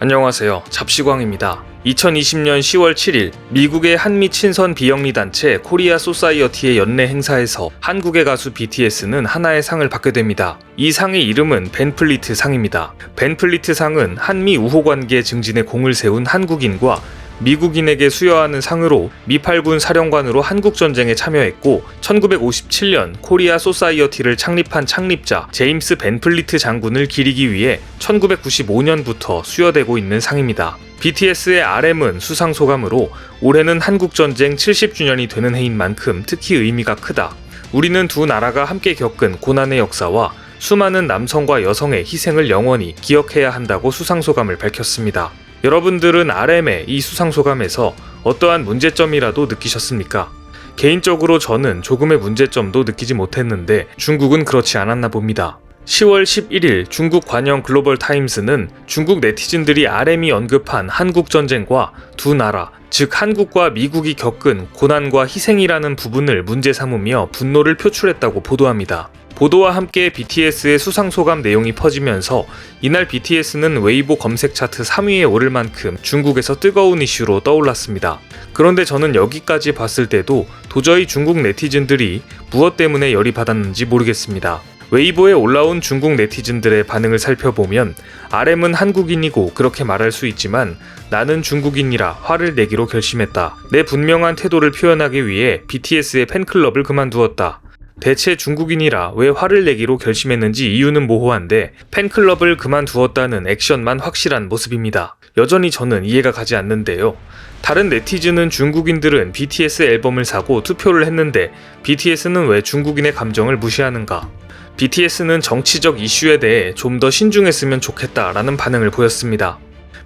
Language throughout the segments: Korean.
안녕하세요. 잡시광입니다. 2020년 10월 7일 미국의 한미 친선 비영리 단체 코리아 소사이어티의 연례 행사에서 한국의 가수 BTS는 하나의 상을 받게 됩니다. 이 상의 이름은 벤플리트 상입니다. 벤플리트 상은 한미 우호 관계 증진에 공을 세운 한국인과 미국인에게 수여하는 상으로 미8군 사령관으로 한국전쟁에 참여했고 1957년 코리아 소사이어티를 창립한 창립자 제임스 벤플리트 장군을 기리기 위해 1995년부터 수여되고 있는 상입니다. BTS의 RM은 수상소감으로 올해는 한국전쟁 70주년이 되는 해인 만큼 특히 의미가 크다. 우리는 두 나라가 함께 겪은 고난의 역사와 수많은 남성과 여성의 희생을 영원히 기억해야 한다고 수상소감을 밝혔습니다. 여러분들은 RM의 이 수상소감에서 어떠한 문제점이라도 느끼셨습니까? 개인적으로 저는 조금의 문제점도 느끼지 못했는데 중국은 그렇지 않았나 봅니다. 10월 11일 중국 관영 글로벌 타임스는 중국 네티즌들이 RM이 언급한 한국전쟁과 두 나라, 즉 한국과 미국이 겪은 고난과 희생이라는 부분을 문제 삼으며 분노를 표출했다고 보도합니다. 보도와 함께 BTS의 수상소감 내용이 퍼지면서 이날 BTS는 웨이보 검색 차트 3위에 오를 만큼 중국에서 뜨거운 이슈로 떠올랐습니다. 그런데 저는 여기까지 봤을 때도 도저히 중국 네티즌들이 무엇 때문에 열이 받았는지 모르겠습니다. 웨이보에 올라온 중국 네티즌들의 반응을 살펴보면 RM은 한국인이고 그렇게 말할 수 있지만 나는 중국인이라 화를 내기로 결심했다. 내 분명한 태도를 표현하기 위해 BTS의 팬클럽을 그만두었다. 대체 중국인이라 왜 화를 내기로 결심했는지 이유는 모호한데 팬클럽을 그만두었다는 액션만 확실한 모습입니다. 여전히 저는 이해가 가지 않는데요. 다른 네티즌은 중국인들은 BTS 앨범을 사고 투표를 했는데 BTS는 왜 중국인의 감정을 무시하는가? BTS는 정치적 이슈에 대해 좀 더 신중했으면 좋겠다라는 반응을 보였습니다.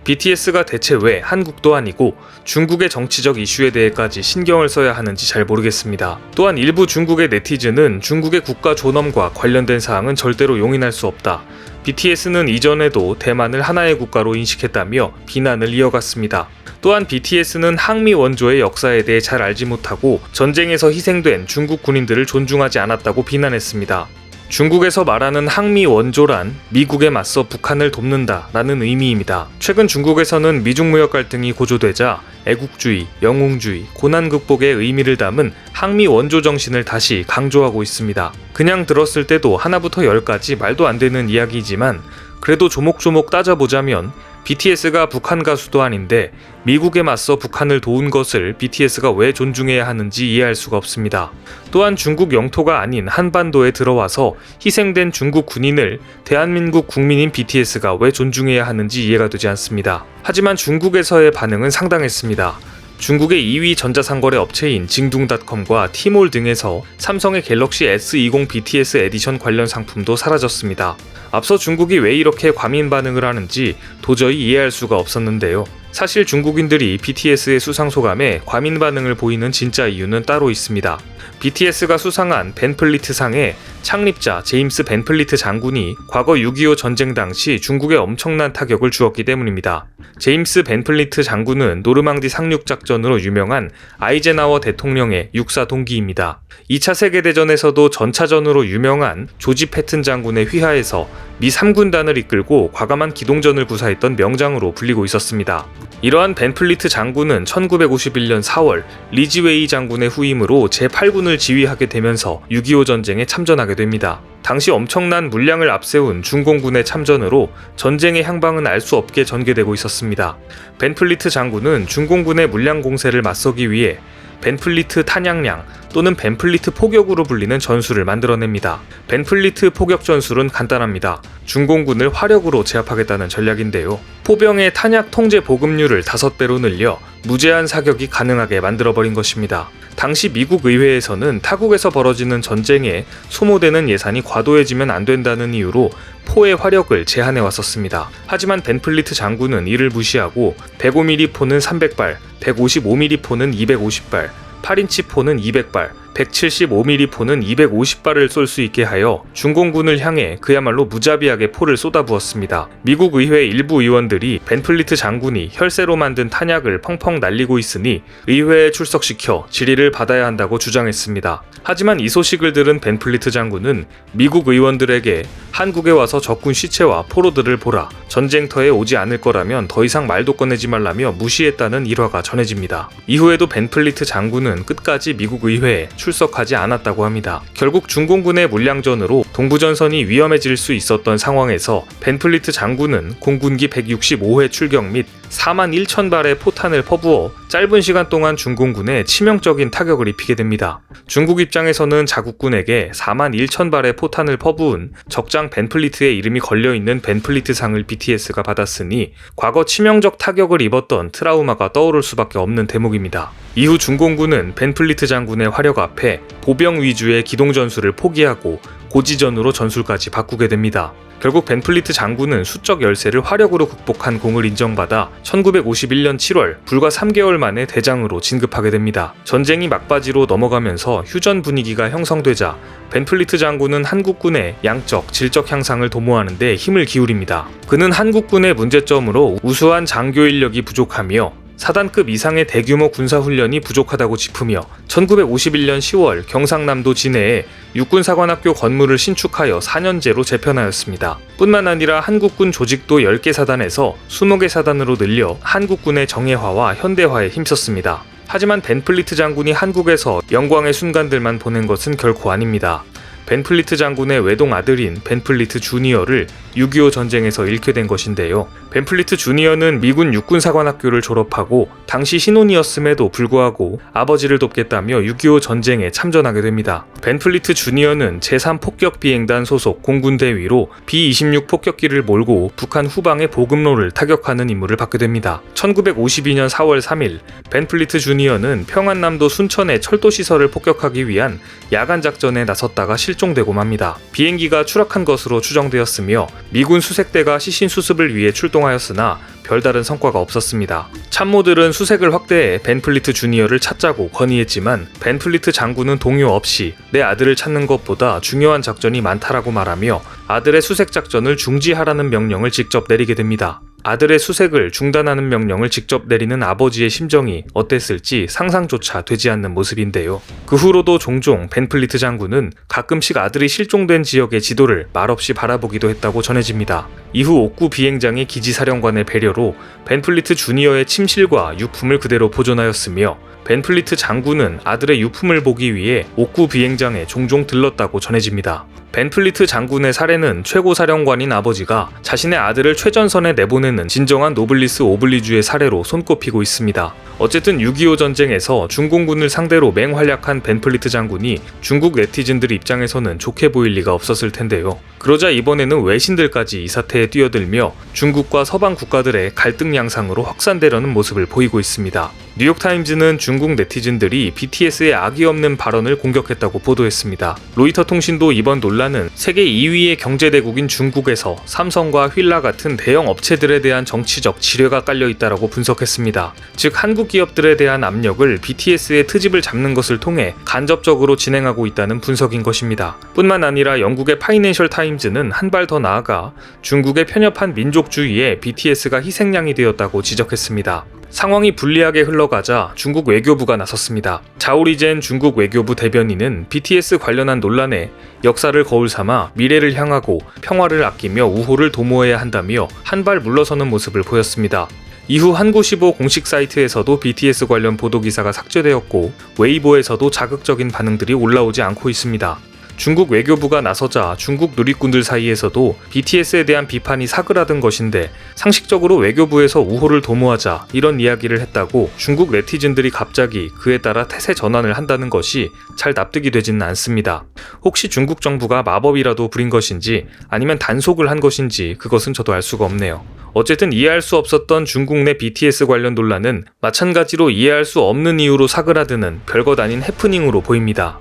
BTS가 대체 왜 한국도 아니고 중국의 정치적 이슈에 대해까지 신경을 써야 하는지 잘 모르겠습니다. 또한 일부 중국의 네티즌은 중국의 국가 존엄과 관련된 사항은 절대로 용인할 수 없다. BTS는 이전에도 대만을 하나의 국가로 인식했다며 비난을 이어갔습니다. 또한 BTS는 항미 원조의 역사에 대해 잘 알지 못하고 전쟁에서 희생된 중국 군인들을 존중하지 않았다고 비난했습니다. 중국에서 말하는 항미 원조란 미국에 맞서 북한을 돕는다 라는 의미입니다. 최근 중국에서는 미중 무역 갈등이 고조되자 애국주의, 영웅주의, 고난 극복의 의미를 담은 항미 원조 정신을 다시 강조하고 있습니다. 그냥 들었을 때도 하나부터 열까지 말도 안 되는 이야기지만 그래도 조목조목 따져보자면 BTS가 북한 가수도 아닌데 미국에 맞서 북한을 도운 것을 BTS가 왜 존중해야 하는지 이해할 수가 없습니다. 또한 중국 영토가 아닌 한반도에 들어와서 희생된 중국 군인을 대한민국 국민인 BTS가 왜 존중해야 하는지 이해가 되지 않습니다. 하지만 중국에서의 반응은 상당했습니다. 중국의 2위 전자상거래 업체인 징둥닷컴과 티몰 등에서 삼성의 갤럭시 S20 BTS 에디션 관련 상품도 사라졌습니다. 앞서 중국이 왜 이렇게 과민 반응을 하는지 도저히 이해할 수가 없었는데요. 사실 중국인들이 BTS의 수상소감에 과민 반응을 보이는 진짜 이유는 따로 있습니다. BTS가 수상한 벤플리트 상에 창립자 제임스 벤플리트 장군이 과거 6.25 전쟁 당시 중국에 엄청난 타격을 주었기 때문입니다. 제임스 벤플리트 장군은 노르망디 상륙작전으로 유명한 아이젠하워 대통령의 육사 동기입니다. 2차 세계대전에서도 전차전으로 유명한 조지 패튼 장군의 휘하에서 미 3군단을 이끌고 과감한 기동전을 부사했던 명장으로 불리고 있었습니다. 이러한 벤플리트 장군은 1951년 4월 리지웨이 장군의 후임으로 제8군을 지휘하게 되면서 6.25 전쟁에 참전하게 됩니다. 당시 엄청난 물량을 앞세운 중공군의 참전으로 전쟁의 향방은 알 수 없게 전개되고 있었습니다. 벤플리트 장군은 중공군의 물량 공세를 맞서기 위해 벤플리트 탄약량 또는 벤플리트 포격으로 불리는 전술을 만들어냅니다. 벤플리트 포격 전술은 간단합니다. 중공군을 화력으로 제압하겠다는 전략인데요. 포병의 탄약 통제 보급률을 5배로 늘려 무제한 사격이 가능하게 만들어버린 것입니다. 당시 미국 의회에서는 타국에서 벌어지는 전쟁에 소모되는 예산이 과도해지면 안 된다는 이유로 포의 화력을 제한해 왔었습니다. 하지만 벤플리트 장군은 이를 무시하고 105mm 포는 300발, 155mm 포는 250발, 8인치 포는 200발, 175mm 포는 250발을 쏠 수 있게 하여 중공군을 향해 그야말로 무자비하게 포를 쏟아부었습니다. 미국 의회 일부 의원들이 벤플리트 장군이 혈세로 만든 탄약을 펑펑 날리고 있으니 의회에 출석시켜 질의를 받아야 한다고 주장했습니다. 하지만 이 소식을 들은 벤플리트 장군은 미국 의원들에게 한국에 와서 적군 시체와 포로들을 보라, 전쟁터에 오지 않을 거라면 더 이상 말도 꺼내지 말라며 무시했다는 일화가 전해집니다. 이후에도 벤플리트 장군은 끝까지 미국 의회에 출석하지 않았다고 합니다. 결국 중공군의 물량전으로 동부전선이 위험해질 수 있었던 상황에서 벤플리트 장군은 공군기 165회 출격 및 41,000발의 포탄을 퍼부어 짧은 시간 동안 중공군에 치명적인 타격을 입히게 됩니다. 중국 입장에서는 자국군에게 41,000발의 포탄을 퍼부은 적장 벤플리트의 이름이 걸려있는 벤플리트상을 BTS가 받았으니 과거 치명적 타격을 입었던 트라우마가 떠오를 수밖에 없는 대목입니다. 이후 중공군은 벤플리트 장군의 화력 앞에 보병 위주의 기동전술을 포기하고 고지전으로 전술까지 바꾸게 됩니다. 결국 벤플리트 장군은 수적 열세를 화력으로 극복한 공을 인정받아 1951년 7월 불과 3개월 만에 대장으로 진급하게 됩니다. 전쟁이 막바지로 넘어가면서 휴전 분위기가 형성되자 벤플리트 장군은 한국군의 양적, 질적 향상을 도모하는 데 힘을 기울입니다. 그는 한국군의 문제점으로 우수한 장교 인력이 부족하며 사단급 이상의 대규모 군사훈련이 부족하다고 짚으며 1951년 10월 경상남도 진해에 육군사관학교 건물을 신축하여 4년제로 재편하였습니다. 뿐만 아니라 한국군 조직도 10개 사단에서 20개 사단으로 늘려 한국군의 정예화와 현대화에 힘썼습니다. 하지만 벤플리트 장군이 한국에서 영광의 순간들만 보낸 것은 결코 아닙니다. 벤플리트 장군의 외동 아들인 벤플리트 주니어를 6.25 전쟁에서 잃게 된 것인데요. 벤플리트 주니어는 미군 육군사관학교를 졸업하고 당시 신혼이었음에도 불구하고 아버지를 돕겠다며 6.25 전쟁에 참전하게 됩니다. 벤플리트 주니어는 제3폭격비행단 소속 공군대위로 B-26 폭격기를 몰고 북한 후방의 보급로를 타격하는 임무를 받게 됩니다. 1952년 4월 3일 벤플리트 주니어는 평안남도 순천의 철도시설을 폭격하기 위한 야간작전에 나섰다가 실종되고 맙니다. 비행기가 추락한 것으로 추정되었으며 미군 수색대가 시신 수습을 위해 출동하였으나 별다른 성과가 없었습니다. 참모들은 수색을 확대해 벤플리트 주니어를 찾자고 건의했지만 벤플리트 장군은 동요 없이 내 아들을 찾는 것보다 중요한 작전이 많다라고 말하며 아들의 수색 작전을 중지하라는 명령을 직접 내리게 됩니다. 아들의 수색을 중단하는 명령을 직접 내리는 아버지의 심정이 어땠을지 상상조차 되지 않는 모습인데요. 그 후로도 종종 벤플리트 장군은 가끔씩 아들이 실종된 지역의 지도를 말없이 바라보기도 했다고 전해집니다. 이후 옥구 비행장의 기지사령관의 배려로 벤플리트 주니어의 침실과 유품을 그대로 보존하였으며 벤플리트 장군은 아들의 유품을 보기 위해 옥구 비행장에 종종 들렀다고 전해집니다. 벤플리트 장군의 사례는 최고사령관인 아버지가 자신의 아들을 최전선에 내보내는 진정한 노블리스 오블리주의 사례로 손꼽히고 있습니다. 어쨌든 6.25 전쟁에서 중공군을 상대로 맹활약한 벤플리트 장군이 중국 네티즌들 입장에서는 좋게 보일 리가 없었을 텐데요. 그러자 이번에는 외신들까지 이 사태에 뛰어들며 중국과 서방 국가들의 갈등 양상으로 확산되려는 모습을 보이고 있습니다. 뉴욕타임즈는 중국 네티즌들이 BTS의 악의 없는 발언을 공격했다고 보도했습니다. 로이터 통신도 이번 논란은 세계 2위의 경제대국인 중국에서 삼성과 휠라 같은 대형 업체들에 대한 정치적 지뢰가 깔려있다라고 분석했습니다. 즉 한국 기업들에 대한 압력을 BTS의 트집을 잡는 것을 통해 간접적으로 진행하고 있다는 분석인 것입니다. 뿐만 아니라 영국의 파이낸셜 타임즈는 한 발 더 나아가 중국의 편협한 민족주의에 BTS가 희생양이 되었다고 지적했습니다. 상황이 불리하게 흘러가자 중국 외교부가 나섰습니다. 자오리젠 중국 외교부 대변인은 BTS 관련한 논란에 역사를 거울 삼아 미래를 향하고 평화를 아끼며 우호를 도모해야 한다며 한 발 물러서는 모습을 보였습니다. 이후 한국15 공식 사이트에서도 BTS 관련 보도기사가 삭제되었고 웨이보에서도 자극적인 반응들이 올라오지 않고 있습니다. 중국 외교부가 나서자 중국 누리꾼들 사이에서도 BTS에 대한 비판이 사그라든 것인데 상식적으로 외교부에서 우호를 도모하자 이런 이야기를 했다고 중국 네티즌들이 갑자기 그에 따라 태세 전환을 한다는 것이 잘 납득이 되지는 않습니다. 혹시 중국 정부가 마법이라도 부린 것인지 아니면 단속을 한 것인지 그것은 저도 알 수가 없네요. 어쨌든 이해할 수 없었던 중국 내 BTS 관련 논란은 마찬가지로 이해할 수 없는 이유로 사그라드는 별것 아닌 해프닝으로 보입니다.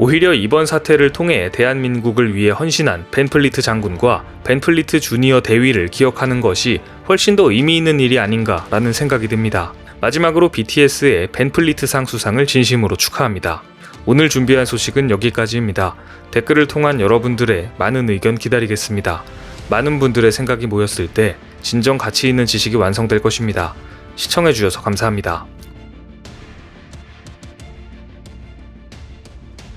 오히려 이번 사태를 통해 대한민국을 위해 헌신한 벤플리트 장군과 벤플리트 주니어 대위를 기억하는 것이 훨씬 더 의미 있는 일이 아닌가라는 생각이 듭니다. 마지막으로 BTS의 벤플리트상 수상을 진심으로 축하합니다. 오늘 준비한 소식은 여기까지입니다. 댓글을 통한 여러분들의 많은 의견 기다리겠습니다. 많은 분들의 생각이 모였을 때 진정 가치 있는 지식이 완성될 것입니다. 시청해주셔서 감사합니다.